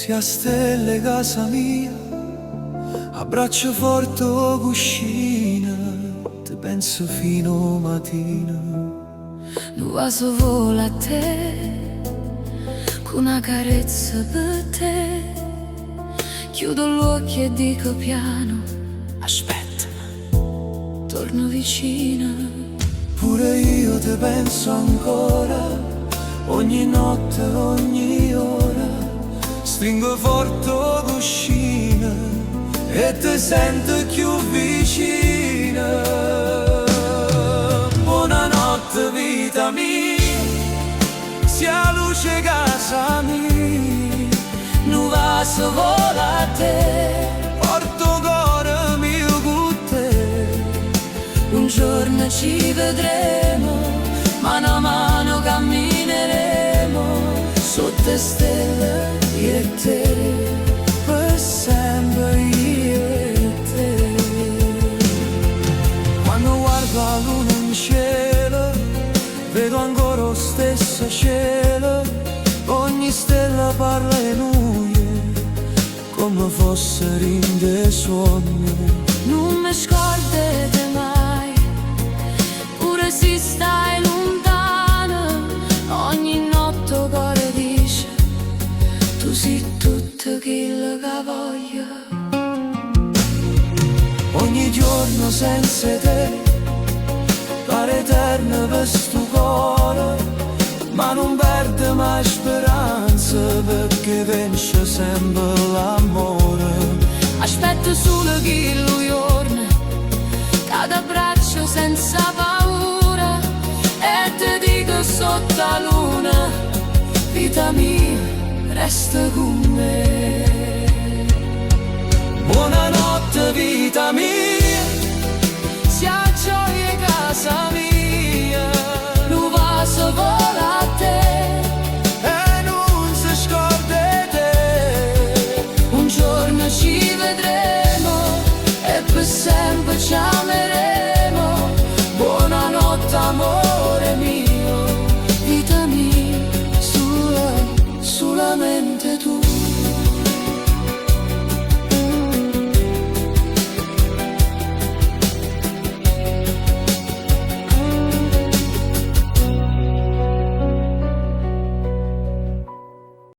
sia stelle casa mia, abbraccio forte o cuscina, ti penso fino mattina. Un vaso vola a te, con una carezza per te. Chiudo gli occhi e dico piano, aspetta, torno vicina. Pure io ti penso ancora, ogni notte, ogni ora. Stringo forte o cuscina e ti sento più vicina. Buonanotte vita mia, sia luce casa mia. Nu vaso vola a te, porto cuore mio con te. Un giorno ci vedremo, mano a mano cammineremo sotto stelle io e te, per sempre io e te. Quando guardo la luna in cielo, vedo ancora lo stesso cielo. Ogni stella parla in noi, come fossero in dei sogni. Non mi scordate mai, pure se stai lontana. Ogni notte il cuore dice, tu sei tutto quello che voglio. Ogni giorno senza te pare eterno per sto cuore, ma non perde mai speranza, perché vince sempre l'amore. Aspetto solo che lui giorno, cado a braccio senza paura, e ti dico sotto la luna, vita mia, resta con me. Buonanotte vita mia, sia gioia casa mia. Un vaso vola a te e non si scorda te. un giorno ci vedremo e per sempre ci ameremo. Buonanotte amore mio, vita mia, solamente tu.